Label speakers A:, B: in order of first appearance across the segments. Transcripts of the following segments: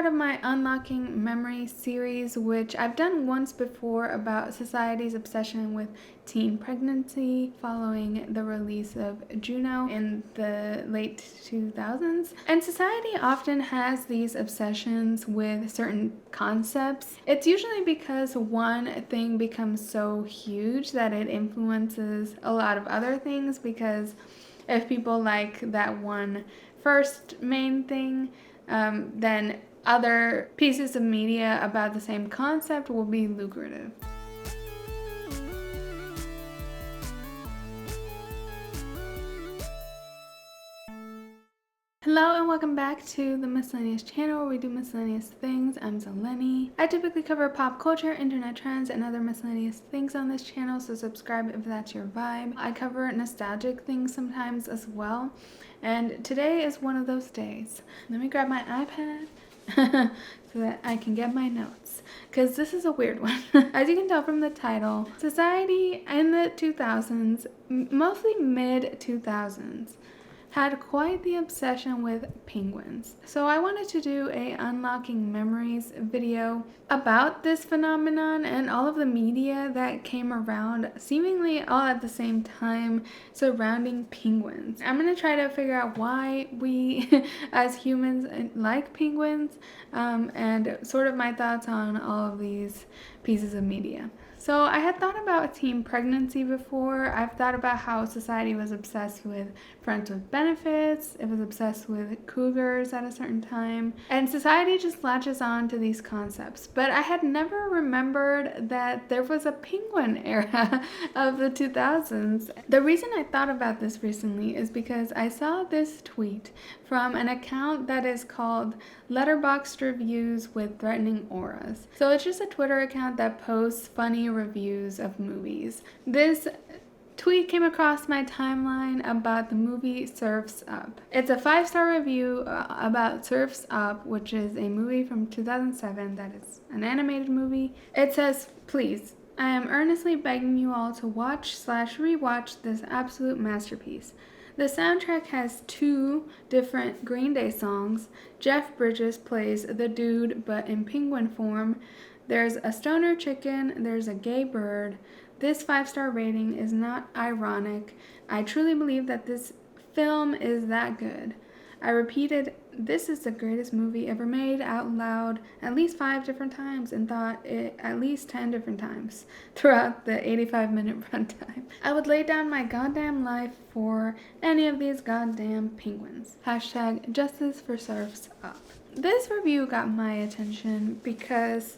A: part of my Unlocking Memories series, which I've done once before about society's obsession with teen pregnancy following the release of Juno in the late 2000s. And society often has these obsessions with certain concepts. It's usually because one thing becomes so huge that it influences a lot of other things, because if people like that one first main thing, then other pieces of media about the same concept will be lucrative. Hello and welcome back to the Miscellaneous channel, where we do miscellaneous things. I'm Zeleny. I typically cover pop culture, internet trends, and other miscellaneous things on this channel, so subscribe if that's your vibe. I cover nostalgic things sometimes as well, and today is one of those days. Let me grab my iPad so that I can get my notes, because this is a weird one. As you can tell from the title, society in the 2000s, mostly mid-2000s, had quite the obsession with penguins. So I wanted to do a Unlocking Memories video about this phenomenon and all of the media that came around seemingly all at the same time surrounding penguins. I'm gonna try to figure out why we as humans like penguins, and sort of my thoughts on all of these pieces of media. So I had thought about teen pregnancy before. I've thought about how society was obsessed with friends with benefits. It was obsessed with cougars at a certain time. And society just latches on to these concepts. But I had never remembered that there was a penguin era of the 2000s. The reason I thought about this recently is because I saw this tweet from an account that is called Letterboxd Reviews with Threatening Auras. So it's just a Twitter account that posts funny reviews of movies. This tweet came across my timeline about the movie Surf's Up. It's a 5-star review about Surf's Up, which is a movie from 2007 that is an animated movie. It says, "Please, I am earnestly begging you all to watch/rewatch this absolute masterpiece. The soundtrack has 2 different Green Day songs. Jeff Bridges plays the dude, but in penguin form. There's a stoner chicken, there's a gay bird. This 5-star rating is not ironic. I truly believe that this film is that good. I repeated, this is the greatest movie ever made out loud at least 5 different times, and thought it at least 10 different times throughout the 85-minute runtime. I would lay down my goddamn life for any of these goddamn penguins. Hashtag justice for Surf's Up." This review got my attention because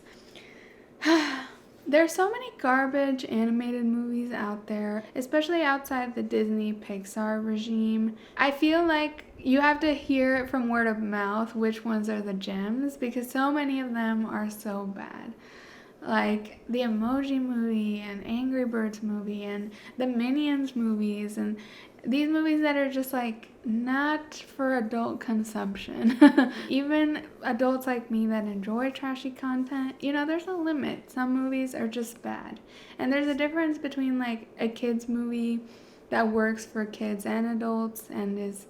A: there's so many garbage animated movies out there, especially outside the Disney Pixar regime. I feel like you have to hear it from word of mouth which ones are the gems, because so many of them are so bad. Like the Emoji Movie and Angry Birds movie and the Minions movies, and these movies that are just like not for adult consumption. Even adults like me that enjoy trashy content, there's a limit. Some movies are just bad. And there's a difference between like a kid's movie that works for kids and adults and is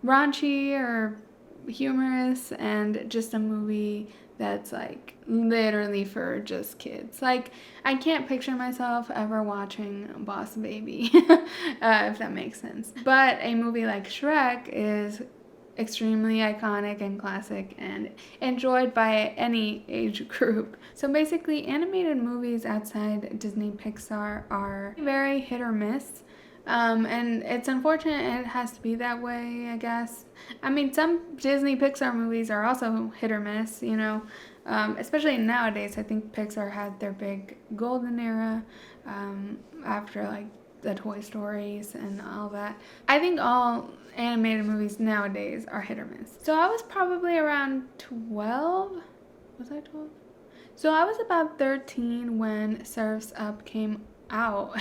A: raunchy or humorous, and just a movie that's like literally for just kids. Like, I can't picture myself ever watching Boss Baby, if that makes sense. But a movie like Shrek is extremely iconic and classic and enjoyed by any age group. So basically, animated movies outside Disney Pixar are very hit or miss. And it's unfortunate it has to be that way, I guess. I mean, some Disney Pixar movies are also hit or miss, especially nowadays. I think Pixar had their big golden era after like the Toy Stories and all that. I think all animated movies nowadays are hit or miss. So I was probably around 12. Was I 12? So I was about 13 when Surf's Up came out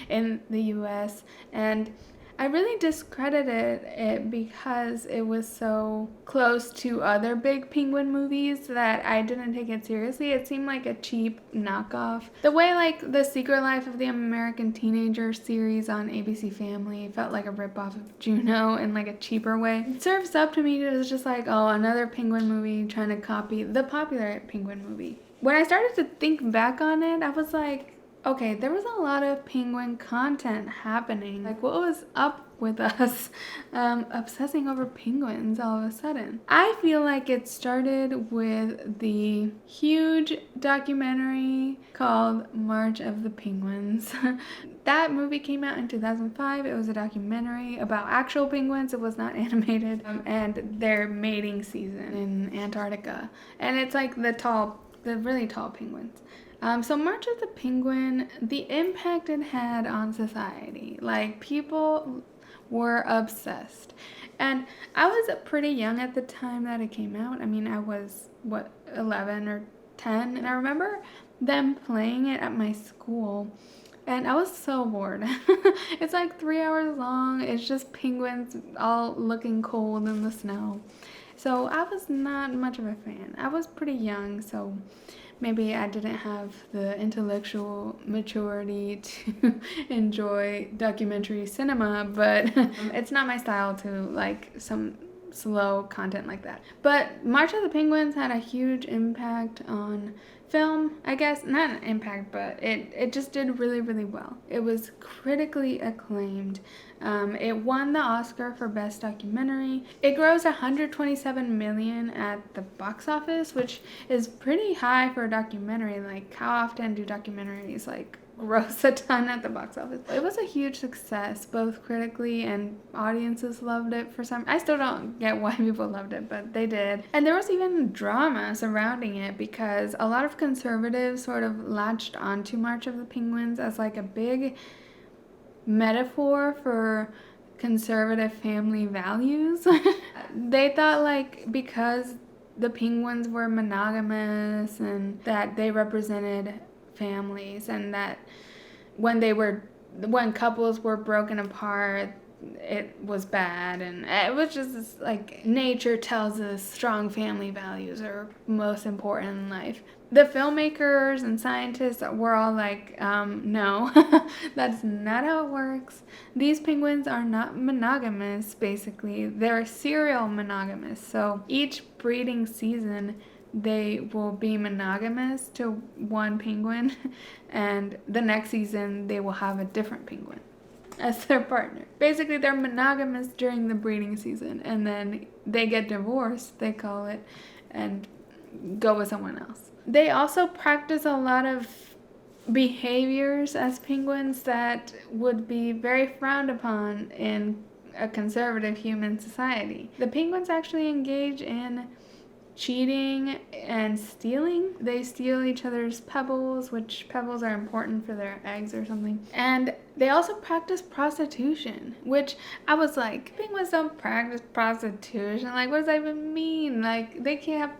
A: in the US, and I really discredited it because it was so close to other big Penguin movies that I didn't take it seriously. It seemed like a cheap knockoff. The way like The Secret Life of the American Teenager series on ABC Family felt like a ripoff of Juno in like a cheaper way. It serves up to me as just like, oh, another Penguin movie trying to copy the popular Penguin movie. When I started to think back on it, I was like, okay, there was a lot of Penguin content happening. Like, what was up with us obsessing over penguins all of a sudden? I feel like it started with the huge documentary called March of the Penguins. That movie came out in 2005. It was a documentary about actual penguins. It was not animated. And their mating season in Antarctica. And it's like the really tall penguins. So March of the Penguin, the impact it had on society, like people were obsessed. And I was pretty young at the time that it came out. I mean, I was, 11 or 10, and I remember them playing it at my school. And I was so bored. It's like 3 hours long. It's just penguins all looking cold in the snow. So I was not much of a fan. I was pretty young, so maybe I didn't have the intellectual maturity to enjoy documentary cinema, but it's not my style to like some slow content like that. But March of the Penguins had a huge impact on film, I guess. Not an impact, but it just did really, really well. It was critically acclaimed. It won the Oscar for Best Documentary. It grossed $127 million at the box office, which is pretty high for a documentary. Like, how often do documentaries like gross a ton at the box office? It was a huge success, both critically and audiences loved it for some. I still don't get why people loved it, but they did. And there was even drama surrounding it because a lot of conservatives sort of latched onto March of the Penguins as like a big metaphor for conservative family values. They thought like because the penguins were monogamous and that they represented families, and that when couples were broken apart, it was bad, and it was just this, like, nature tells us strong family values are most important in life. The filmmakers and scientists were all like, no, that's not how it works. These penguins are not monogamous, basically. They're serial monogamous. So each breeding season, they will be monogamous to one penguin, and the next season, they will have a different penguin as their partner. Basically, they're monogamous during the breeding season, and then they get divorced, they call it, and go with someone else. They also practice a lot of behaviors as penguins that would be very frowned upon in a conservative human society. The penguins actually engage in cheating and stealing. They steal each other's pebbles, which pebbles are important for their eggs or something. And they also practice prostitution, which I was like, penguins don't practice prostitution. Like, what does that even mean? Like, they can't have,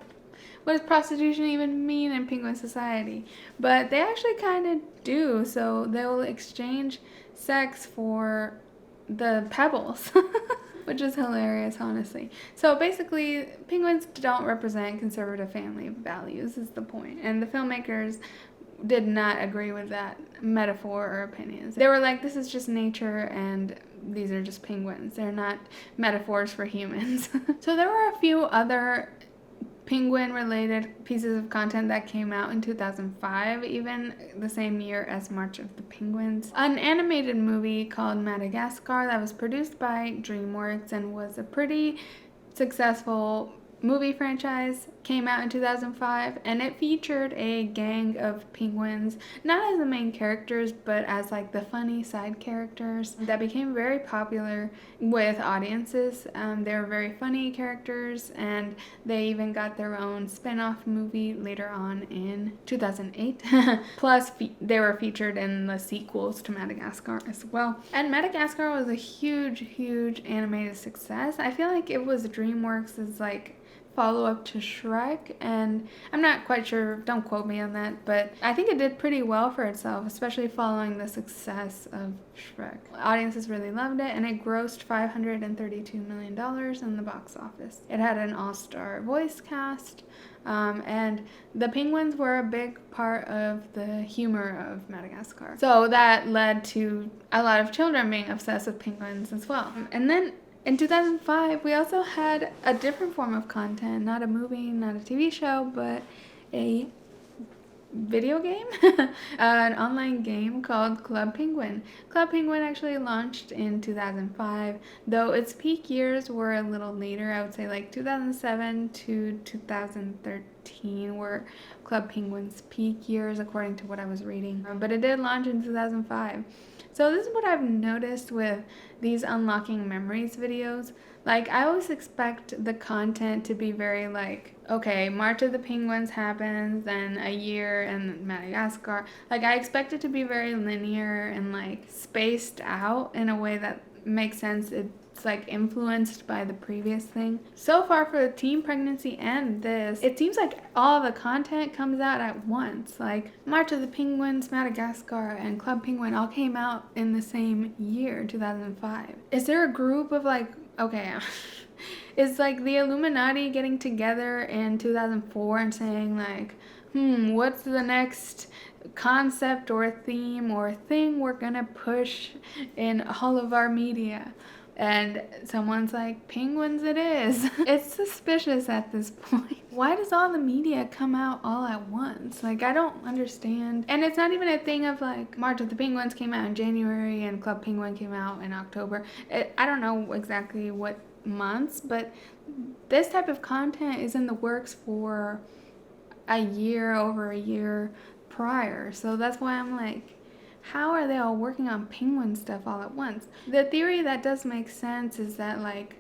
A: what does prostitution even mean in penguin society? But they actually kind of do. So they will exchange sex for the pebbles. Which is hilarious, honestly. So basically, penguins don't represent conservative family values, is the point. And the filmmakers did not agree with that metaphor or opinions. They were like, this is just nature, and these are just penguins. They're not metaphors for humans. So there were a few other penguin-related pieces of content that came out in 2005, even the same year as March of the Penguins. An animated movie called Madagascar that was produced by DreamWorks and was a pretty successful movie franchise came out in 2005, and it featured a gang of penguins, not as the main characters, but as like the funny side characters that became very popular with audiences. They were very funny characters, and they even got their own spin-off movie later on in 2008. Plus, they were featured in the sequels to Madagascar as well. And Madagascar was a huge, huge animated success. I feel like it was DreamWorks' like follow-up to Shrek, and I'm not quite sure, don't quote me on that, but I think it did pretty well for itself, especially following the success of Shrek. Audiences really loved it, and it grossed $532 million in the box office. It had an all-star voice cast, and the penguins were a big part of the humor of Madagascar. So that led to a lot of children being obsessed with penguins as well. And then in 2005, we also had a different form of content, not a movie, not a TV show, but a video game, an online game called Club Penguin. Club Penguin actually launched in 2005, though its peak years were a little later. I would say like 2007 to 2013 were Club Penguin's peak years, according to what I was reading. But it did launch in 2005. So this is what I've noticed with these Unlocking Memories videos. Like, I always expect the content to be very like, okay, March of the Penguins happens, then a year in Madagascar. Like, I expect it to be very linear and like spaced out in a way that makes sense. It's like influenced by the previous thing. So far for the teen pregnancy and this, it seems like all the content comes out at once. Like March of the Penguins, Madagascar, and Club Penguin all came out in the same year, 2005. Is there a group of like, okay, is like the Illuminati getting together in 2004 and saying like, what's the next concept or theme or thing we're gonna push in all of our media? And someone's like, penguins it is. It's suspicious at this point. Why does all the media come out all at once? Like, I don't understand. And it's not even a thing of like, March of the Penguins came out in January and Club Penguin came out in October. I don't know exactly what months, but this type of content is in the works for over a year prior. So that's why I'm like, how are they all working on penguin stuff all at once? The theory that does make sense is that like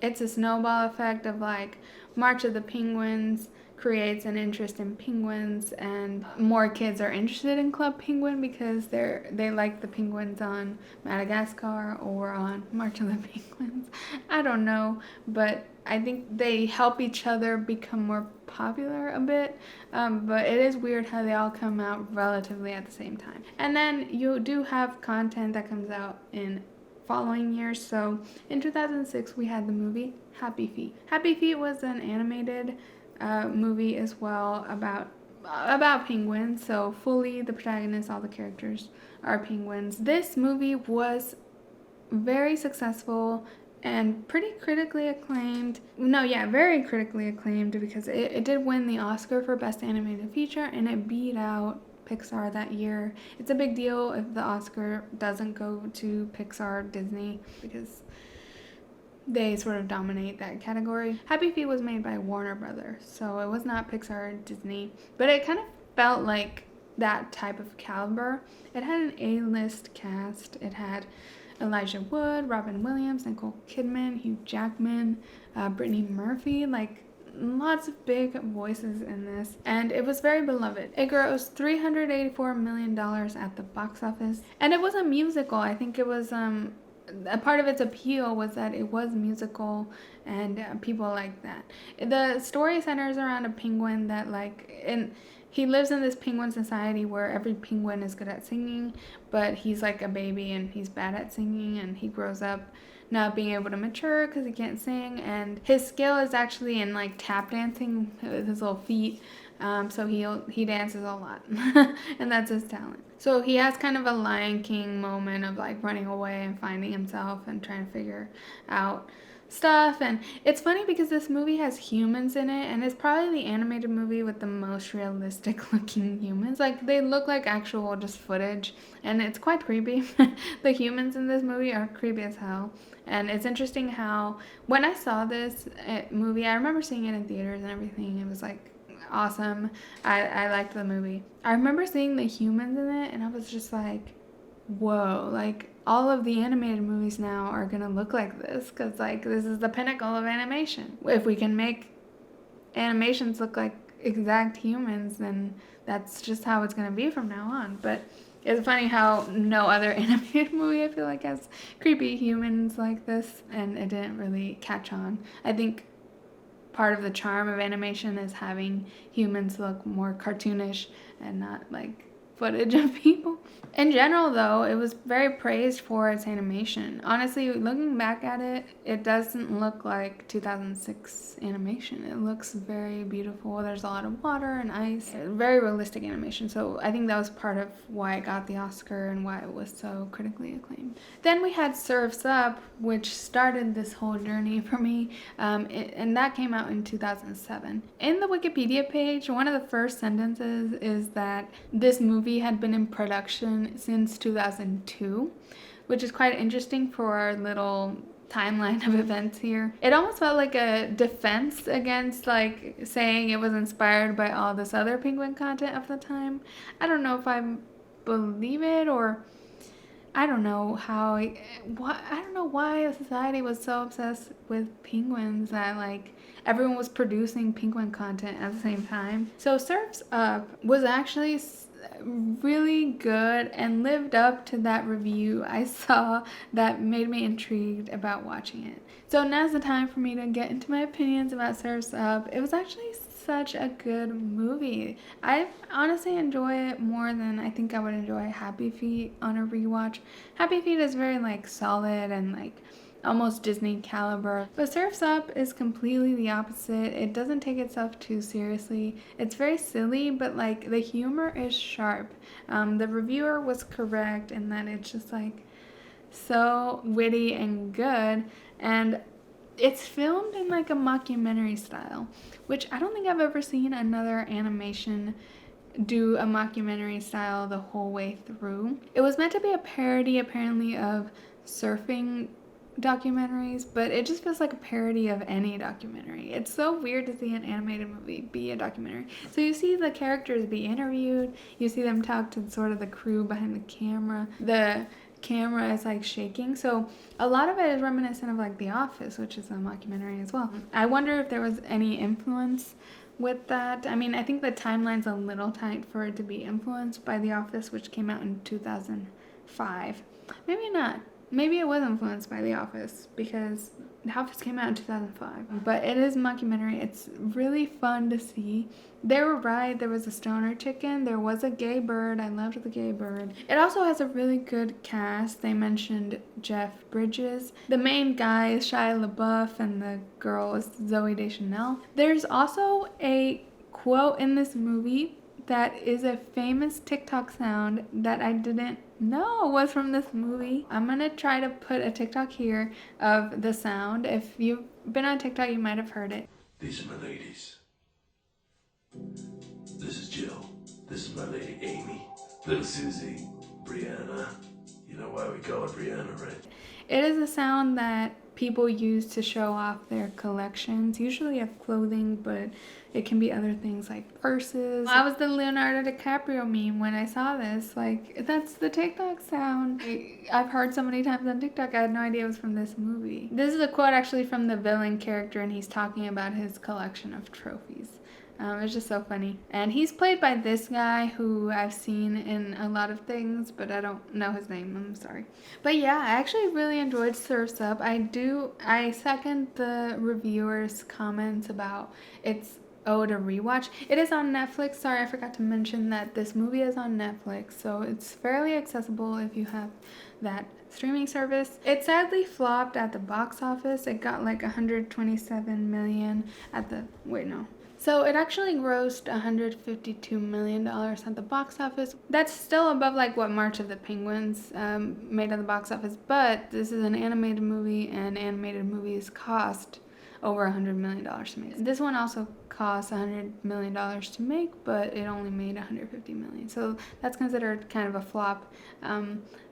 A: it's a snowball effect of like March of the Penguins creates an interest in penguins, and more kids are interested in Club Penguin because they like the penguins on Madagascar or on March of the Penguins. I don't know, but I think they help each other become more popular a bit, but it is weird how they all come out relatively at the same time. And then you do have content that comes out in following years. So in 2006 we had the movie Happy Feet. Happy Feet was an animated movie as well about penguins. So fully the protagonists, all the characters are penguins. This movie was very successful and pretty critically acclaimed. Very critically acclaimed, because it did win the Oscar for Best Animated Feature, and it beat out Pixar that year. It's a big deal if the Oscar doesn't go to Pixar Disney, because they sort of dominate that category. Happy Feet was made by Warner Brothers, so it was not Pixar or Disney, but it kind of felt like that type of caliber. It had an A-list cast. It had Elijah Wood, Robin Williams, Nicole Kidman, Hugh Jackman, Brittany Murphy, like lots of big voices in this, and it was very beloved. It grossed $384 million at the box office, and it was a musical. I think it was a part of its appeal was that it was musical, and people like that. The story centers around a penguin that he lives in this penguin society where every penguin is good at singing, but he's like a baby and he's bad at singing, and he grows up not being able to mature because he can't sing, and his skill is actually in like tap dancing with his little feet. So he dances a lot and that's his talent. So he has kind of a Lion King moment of like running away and finding himself and trying to figure out stuff. And it's funny because this movie has humans in it, and it's probably the animated movie with the most realistic looking humans. Like, they look like actual just footage, and it's quite creepy. The humans in this movie are creepy as hell. And it's interesting how when I saw this movie, I remember seeing it in theaters and everything. It was like awesome. I liked the movie. I remember seeing the humans in it, and I was just like, whoa, like all of the animated movies now are gonna look like this, because like this is the pinnacle of animation. If we can make animations look like exact humans, then that's just how it's gonna be from now on. But it's funny how no other animated movie I feel like has creepy humans like this, and it didn't really catch on. I think part of the charm of animation is having humans look more cartoonish and not like footage of people. In general, though, it was very praised for its animation. Honestly, looking back at it, it doesn't look like 2006 animation. It looks very beautiful. There's a lot of water and ice. Very realistic animation. So I think that was part of why it got the Oscar and why it was so critically acclaimed. Then we had Surf's Up, which started this whole journey for me, and that came out in 2007. In the Wikipedia page, one of the first sentences is that this movie had been in production since 2002, which is quite interesting for our little timeline of events here. It almost felt like a defense against like saying it was inspired by all this other Penguin content of the time. I don't know if I believe it, or I don't know I don't know why society was so obsessed with penguins that like everyone was producing penguin content at the same time. So Surf's Up was actually really good and lived up to that review I saw that made me intrigued about watching it. So now's the time for me to get into my opinions about Surf's Up. It was actually such a good movie. I honestly enjoy it more than I think I would enjoy Happy Feet on a rewatch. Happy Feet is very like solid and like almost Disney caliber. But Surf's Up is completely the opposite. It doesn't take itself too seriously. It's very silly, but like the humor is sharp. The reviewer was correct in that it's just like so witty and good, and it's filmed in like a mockumentary style, which I don't think I've ever seen another animation do a mockumentary style the whole way through. It was meant to be a parody apparently of surfing documentaries, but it just feels like a parody of any documentary. It's so weird to see an animated movie be a documentary. So you see the characters be interviewed, you see them talk to sort of the crew behind the camera. The camera is like shaking, so a lot of it is reminiscent of like The Office, which is a mockumentary as well. I wonder if there was any influence with that. I mean, I think the timeline's a little tight for it to be influenced by The Office, which came out in 2005. Maybe not. Maybe it was influenced by The Office because The Office came out in 2005. But it is a mockumentary. It's really fun to see. They were right. There was a stoner chicken. There was a gay bird. I loved the gay bird. It also has a really good cast. They mentioned Jeff Bridges. The main guy is Shia LaBeouf and the girl is Zooey Deschanel. There's also a quote in this movie that is a famous TikTok sound that I didn't know was from this movie. I'm gonna try to put a TikTok here of the sound. If you've been on TikTok, you might have heard it.
B: These are my ladies. This is Jill. This is my lady Amy. Little Susie. Brianna. You know why we call her Brianna, right?
A: It is a sound that people use to show off their collections, usually of clothing, but it can be other things like purses. I was the Leonardo DiCaprio meme when I saw this. Like, that's the TikTok sound. I've heard so many times on TikTok, I had no idea it was from this movie. This is a quote actually from the villain character, and he's talking about his collection of trophies. It's just so funny. And he's played by this guy who I've seen in a lot of things, but I don't know his name. I'm sorry. But yeah, I actually really enjoyed Surf's Up. I second the reviewer's comments about its owed a rewatch. It is on Netflix. Sorry, I forgot to mention that this movie is on Netflix, so it's fairly accessible if you have that streaming service. It sadly flopped at the box office. It got like 127 million at the, wait, no. So it actually grossed $152 million at the box office. That's still above like what March of the Penguins made at the box office, but this is an animated movie, and animated movies cost over $100 million to make. This one also cost $100 million to make, but it only made $150 million. So that's considered kind of a flop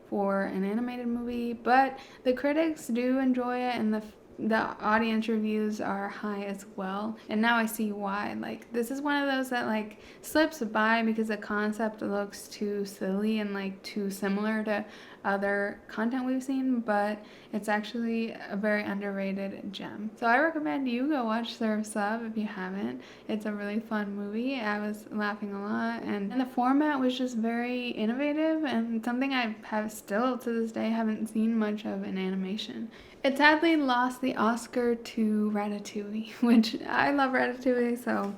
A: for an animated movie, but the critics do enjoy it, and the audience reviews are high as well. And now I see why. Like, this is one of those that like slips by because the concept looks too silly and like too similar to other content we've seen, but it's actually a very underrated gem. So I recommend you go watch Surf's Up if you haven't. It's a really fun movie. I was laughing a lot, and the format was just very innovative and something I have still to this day haven't seen much of in animation. It sadly lost the Oscar to Ratatouille, which I love Ratatouille, so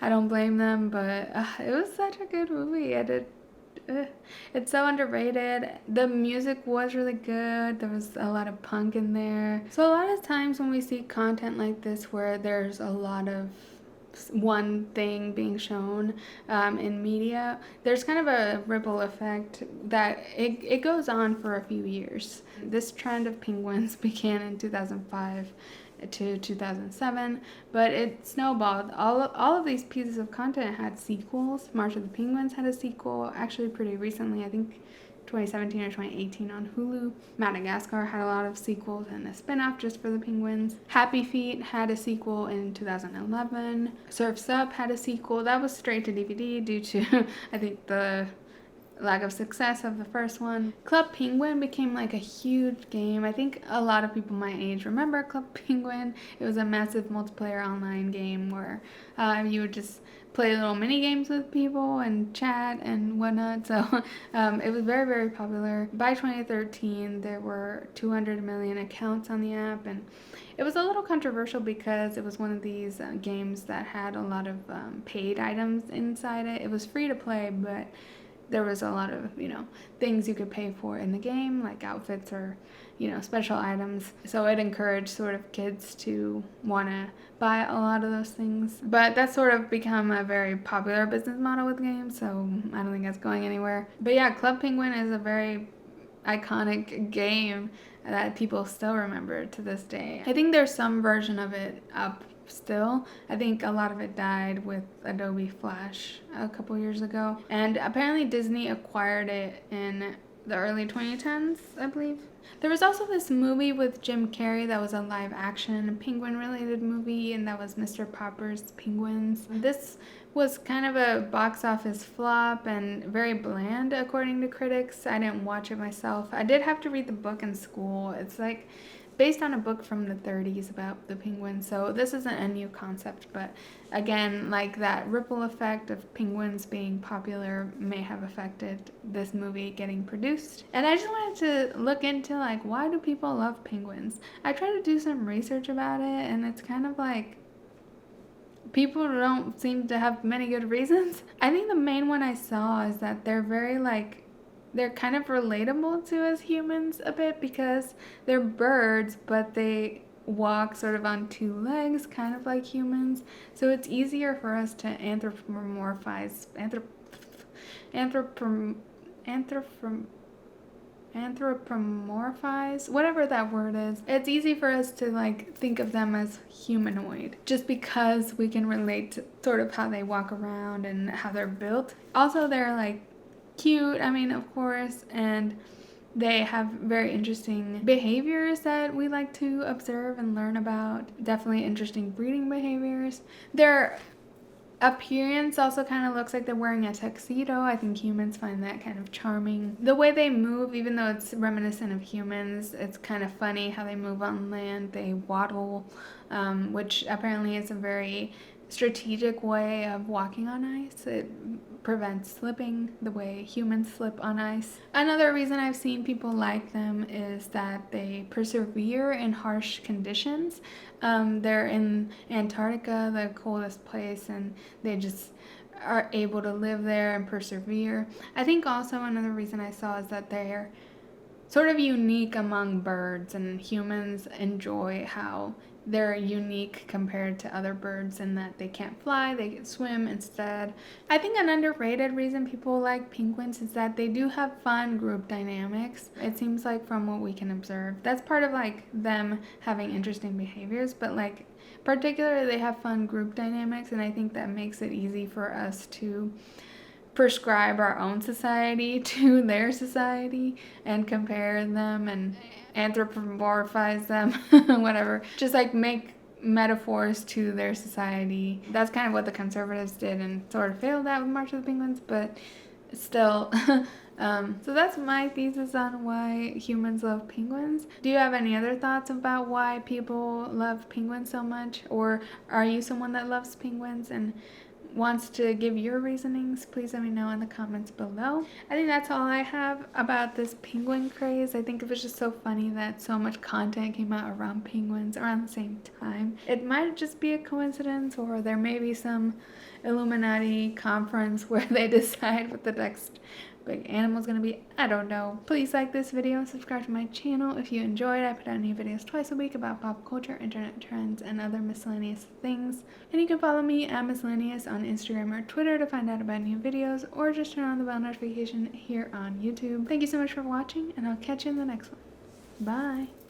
A: I don't blame them, but it was such a good movie. It's so underrated. The music was really good. There was a lot of punk in there. So a lot of times when we see content like this where there's a lot of one thing being shown in media, there's kind of a ripple effect that it goes on for a few years. This trend of penguins began in 2005 to 2007, but it snowballed. All of these pieces of content had sequels. March of the Penguins had a sequel, actually pretty recently, I think 2017 or 2018 on Hulu. Madagascar had a lot of sequels and a spin-off just for the penguins. Happy Feet had a sequel in 2011. Surf's Up had a sequel. That was straight to DVD due to, I think, the lack of success of the first one. Club Penguin became like a huge game. I think a lot of people my age remember Club Penguin. It was a massive multiplayer online game where you would just play little mini games with people and chat and whatnot. So it was very, very popular. By 2013, there were 200 million accounts on the app, and it was a little controversial because it was one of these games that had a lot of paid items inside it. It was free to play, but there was a lot of, things you could pay for in the game, like outfits or, special items. So it encouraged sort of kids to want to buy a lot of those things. But that's sort of become a very popular business model with games, so I don't think that's going anywhere. But yeah, Club Penguin is a very iconic game that people still remember to this day. I think there's some version of it up still. I think a lot of it died with Adobe Flash a couple years ago. And apparently Disney acquired it in the early 2010s, I believe. There was also this movie with Jim Carrey that was a live action penguin related movie, and that was Mr. Popper's Penguins. This was kind of a box office flop and very bland according to critics. I didn't watch it myself. I did have to read the book in school. It's like based on a book from the 30s about the penguins, so this isn't a new concept, but again, like that ripple effect of penguins being popular may have affected this movie getting produced. And I just wanted to look into like, why do people love penguins? I tried to do some research about it, and it's kind of like people don't seem to have many good reasons. I think the main one I saw is that they're kind of relatable to us humans a bit because they're birds, but they walk sort of on two legs, kind of like humans. So it's easier for us to anthropomorphize, whatever that word is. It's easy for us to like think of them as humanoid just because we can relate to sort of how they walk around and how they're built. Also, they're like cute, of course, and they have very interesting behaviors that we like to observe and learn about. Definitely interesting breeding behaviors. Their appearance also kind of looks like they're wearing a tuxedo. I think humans find that kind of charming. The way they move, even though it's reminiscent of humans, it's kind of funny how they move on land. They waddle, which apparently is a very strategic way of walking on ice. It prevents slipping the way humans slip on ice. Another reason I've seen people like them is that they persevere in harsh conditions. They're in Antarctica, the coldest place, and they just are able to live there and persevere. I think also another reason I saw is that they're sort of unique among birds, and humans enjoy how they're unique compared to other birds in that they can't fly, they can swim instead. I think an underrated reason people like penguins is that they do have fun group dynamics. It seems like from what we can observe, that's part of like them having interesting behaviors, but like particularly they have fun group dynamics, and I think that makes it easy for us to prescribe our own society to their society and compare them and anthropomorphize them, whatever. Just like make metaphors to their society. That's kind of what the conservatives did and sort of failed at with March of the Penguins, but still. So that's my thesis on why humans love penguins. Do you have any other thoughts about why people love penguins so much? Or are you someone that loves penguins? And wants to give your reasonings, please let me know in the comments below. I think that's all I have about this penguin craze. I think it was just so funny that so much content came out around penguins around the same time. It might just be a coincidence, or there may be some Illuminati conference where they decide what the next big animal is going to be. I don't know. Please like this video and subscribe to my channel if you enjoyed. I put out new videos twice a week about pop culture, internet trends, and other miscellaneous things. And you can follow me at Miscellaneous on Instagram or Twitter to find out about new videos, or just turn on the bell notification here on YouTube. Thank you so much for watching, and I'll catch you in the next one. Bye!